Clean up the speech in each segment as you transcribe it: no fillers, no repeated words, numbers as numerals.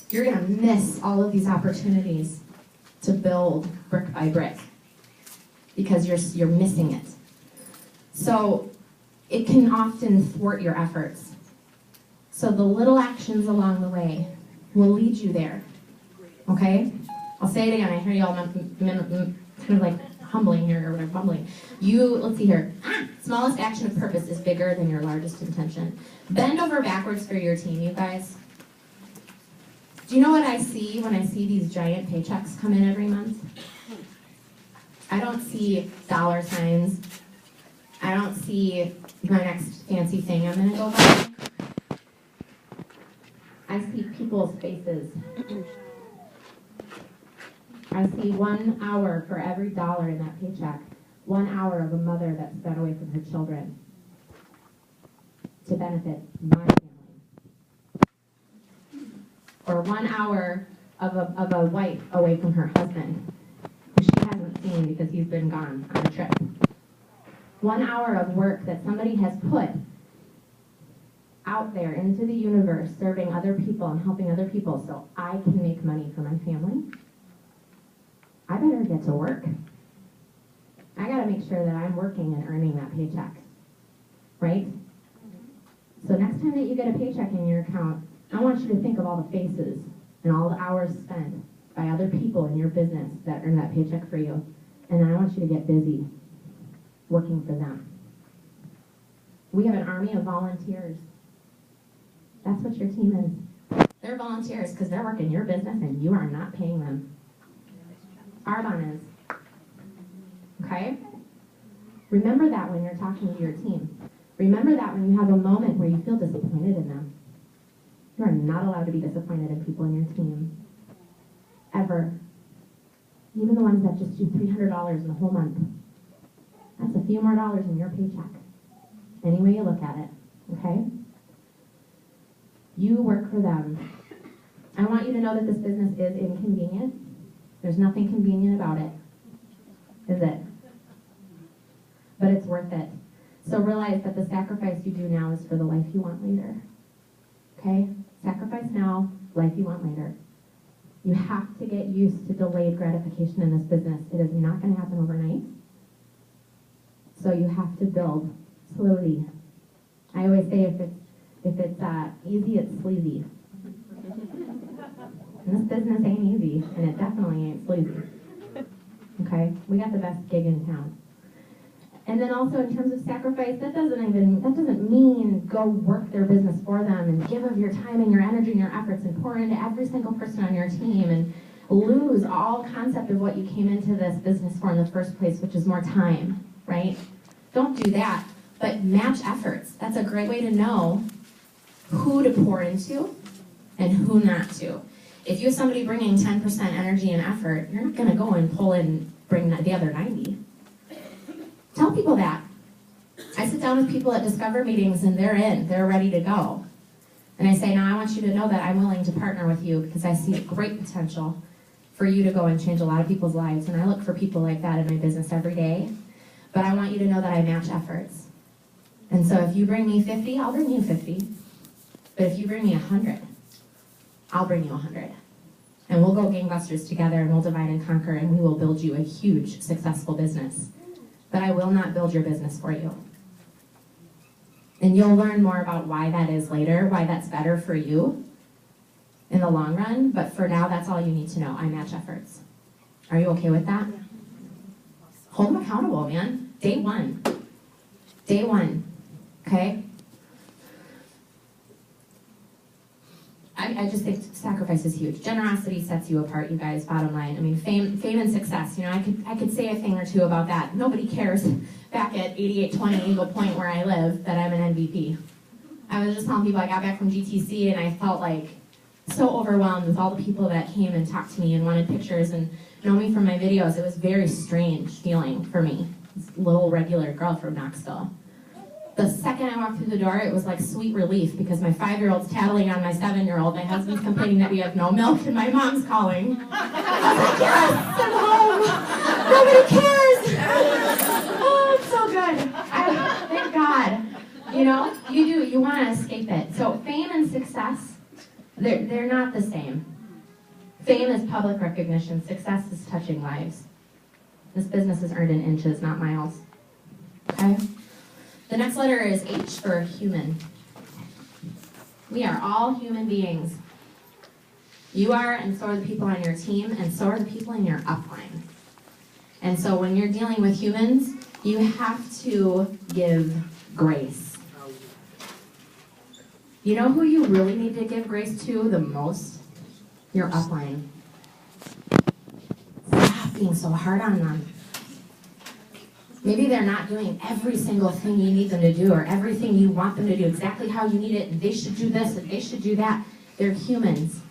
you're going to miss all of these opportunities to build brick by brick because you're missing it. So it can often thwart your efforts. So the little actions along the way will lead you there. Okay? I'll say it again. I hear y'all kind of like humbling here or whatever, bumbling. Let's see here. Smallest action of purpose is bigger than your largest intention. Bend over backwards for your team, you guys. Do you know what I see when I see these giant paychecks come in every month? I don't see dollar signs. I don't see my next fancy thing I'm gonna go buy. I see people's faces. I see 1 hour for every dollar in that paycheck. 1 hour of a mother that's been away from her children to benefit my family. Or 1 hour of a wife away from her husband, who she hasn't seen because he's been gone on a trip. 1 hour of work that somebody has put out there into the universe, serving other people and helping other people so I can make money for my family. I better get to work. I gotta make sure that I'm working and earning that paycheck, right? So next time that you get a paycheck in your account, I want you to think of all the faces and all the hours spent by other people in your business that earn that paycheck for you. And then I want you to get busy working for them. We have an army of volunteers. That's what your team is. They're volunteers because they're working your business and you are not paying them. Arbon is. Okay? Remember that when you're talking to your team. Remember that when you have a moment where you feel disappointed in them. You are not allowed to be disappointed in people in your team. Ever. Even the ones that just do $300 in the whole month. That's a few more dollars in your paycheck. Any way you look at it. Okay? You work for them. I want you to know that this business is inconvenient. There's nothing convenient about it. Is it? But it's worth it. So realize that the sacrifice you do now is for the life you want later. Okay? Sacrifice now, life you want later. You have to get used to delayed gratification in this business. It is not going to happen overnight. So you have to build slowly. I always say if it's easy, it's sleazy. And this business ain't easy, and it definitely ain't sleazy. Okay? We got the best gig in town. And then also in terms of sacrifice, that doesn't mean go work their business for them and give of your time and your energy and your efforts and pour into every single person on your team and lose all concept of what you came into this business for in the first place, which is more time, right? Don't do that, but match efforts. That's a great way to know who to pour into and who not to. If you have somebody bringing 10% energy and effort, you're not going to go and bring the other 90. Tell people that. I sit down with people at Discover meetings and they're ready to go. And I say, now I want you to know that I'm willing to partner with you because I see great potential for you to go and change a lot of people's lives. And I look for people like that in my business every day. But I want you to know that I match efforts. And so if you bring me 50, I'll bring you 50. But if you bring me 100, I'll bring you 100. And we'll go gangbusters together and we'll divide and conquer and we will build you a huge, successful business. But I will not build your business for you. And you'll learn more about why that is later, why that's better for you in the long run. But for now, that's all you need to know. I match efforts. Are you okay with that? Hold them accountable, man. Day one. Day one. Okay? I just think sacrifice is huge. Generosity sets you apart, you guys, bottom line. I mean, fame and success, you know, I could say a thing or two about that. Nobody cares back at 8820 Eagle Point where I live that I'm an MVP. I was just telling people I got back from GTC and I felt like so overwhelmed with all the people that came and talked to me and wanted pictures and know me from my videos. It was a very strange feeling for me, this little regular girl from Knoxville. The second I walked through the door, it was like sweet relief because my 5-year-old's tattling on my 7-year-old, my husband's complaining that we have no milk, and my mom's calling. I was like, yes, I'm home. Nobody cares. Oh, it's so good. Thank God. You know, you want to escape it. So fame and success They're not the same. Fame is public recognition. Success is touching lives. This business is earned in inches, not miles. Okay? The next letter is H for human. We are all human beings. You are, and so are the people on your team, and so are the people in your upline. And so when you're dealing with humans, you have to give grace. You know who you really need to give grace to the most? Your upline. Stop being so hard on them. Maybe they're not doing every single thing you need them to do or everything you want them to do exactly how you need it, and they should do this and they should do that. They're humans.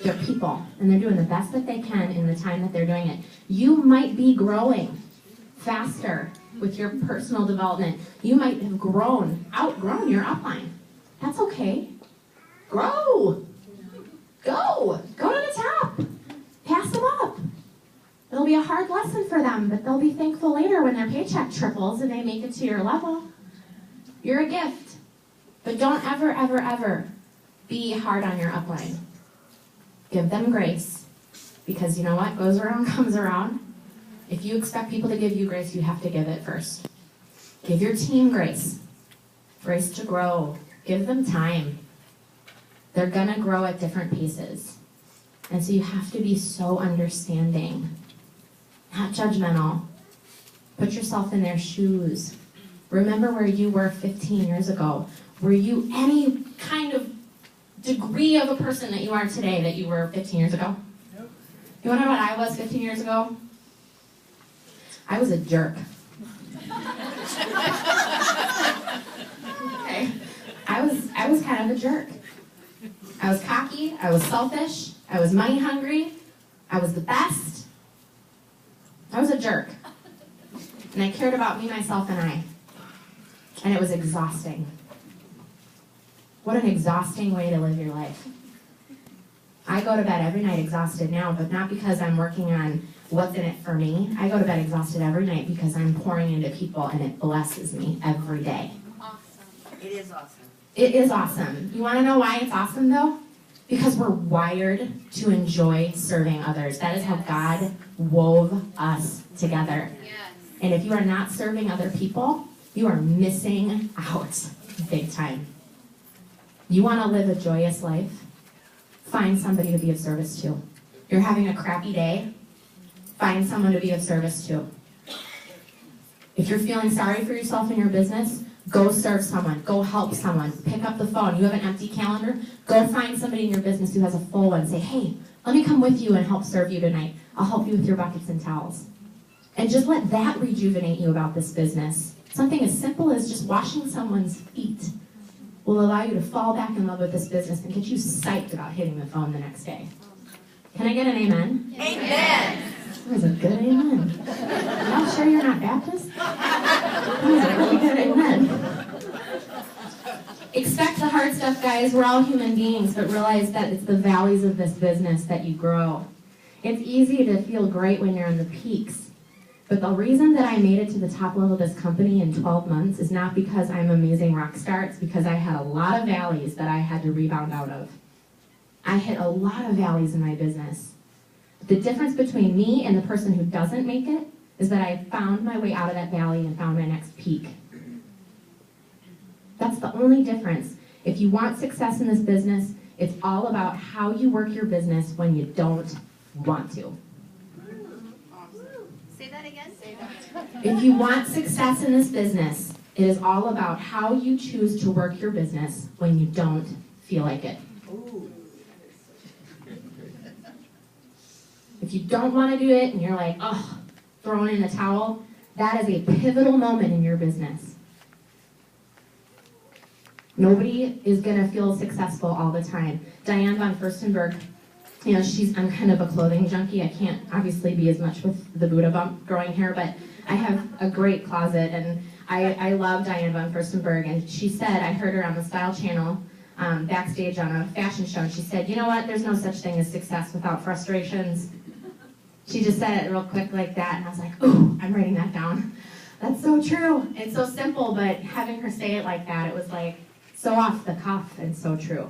They're people, and they're doing the best that they can in the time that they're doing it. You might be growing faster with your personal development. You might have outgrown your upline. That's okay. Grow. Go to the top. Pass them up. It'll be a hard lesson for them, but they'll be thankful later when their paycheck triples and they make it to your level. You're a gift, but don't ever, ever, ever be hard on your upline. Give them grace, because you know what? Goes around, comes around. If you expect people to give you grace, you have to give it first. Give your team grace. Grace to grow. Give them time. They're going to grow at different paces. And so you have to be so understanding, not judgmental. Put yourself in their shoes. Remember where you were 15 years ago. Were you any kind of degree of a person that you are today that you were 15 years ago? Nope. You want to know what I was 15 years ago? I was a jerk. Okay. I was kind of a jerk. I was cocky, I was selfish, I was money hungry, I was the best. I was a jerk. And I cared about me, myself, and I. And it was exhausting. What an exhausting way to live your life. I go to bed every night exhausted now, but not because I'm working on what's in it for me. I go to bed exhausted every night because I'm pouring into people and it blesses me every day. Awesome. It is awesome. It is awesome. You want to know why it's awesome though? Because we're wired to enjoy serving others. That is how God wove us together. Yes. And if you are not serving other people, you are missing out big time. You want to live a joyous life? Find somebody to be of service to. You're having a crappy day? Find someone to be of service to. If you're feeling sorry for yourself in your business, go serve someone. Go help someone. Pick up the phone. You have an empty calendar? Go find somebody in your business who has a full one. Say, hey, let me come with you and help serve you tonight. I'll help you with your buckets and towels. And just let that rejuvenate you about this business. Something as simple as just washing someone's feet will allow you to fall back in love with this business and get you psyched about hitting the phone the next day. Can I get an amen? Amen. That was a good amen. Y'all sure you're not Baptist? That was a really good amen. Expect the hard stuff, guys. We're all human beings, but realize that it's the valleys of this business that you grow. It's easy to feel great when you're on the peaks. But the reason that I made it to the top level of this company in 12 months is not because I'm an amazing rock star. It's because I had a lot of valleys that I had to rebound out of. I hit a lot of valleys in my business. The difference between me and the person who doesn't make it is that I found my way out of that valley and found my next peak. That's the only difference. If you want success in this business, it's all about how you work your business when you don't want to. Say that again. Say that. If you want success in this business, it is all about how you choose to work your business when you don't feel like it. If you don't want to do it and you're like, oh, throwing in the towel, that is a pivotal moment in your business. Nobody is going to feel successful all the time. Diane von Furstenberg, I'm kind of a clothing junkie. I can't obviously be as much with the Buddha bump growing hair, but I have a great closet, and I love Diane von Furstenberg. And she said, I heard her on the Style Channel backstage on a fashion show, and she said, you know what, there's no such thing as success without frustrations. She just said it real quick like that, and I was like, ooh, I'm writing that down. That's so true. It's so simple, but having her say it like that, it was like so off the cuff and so true.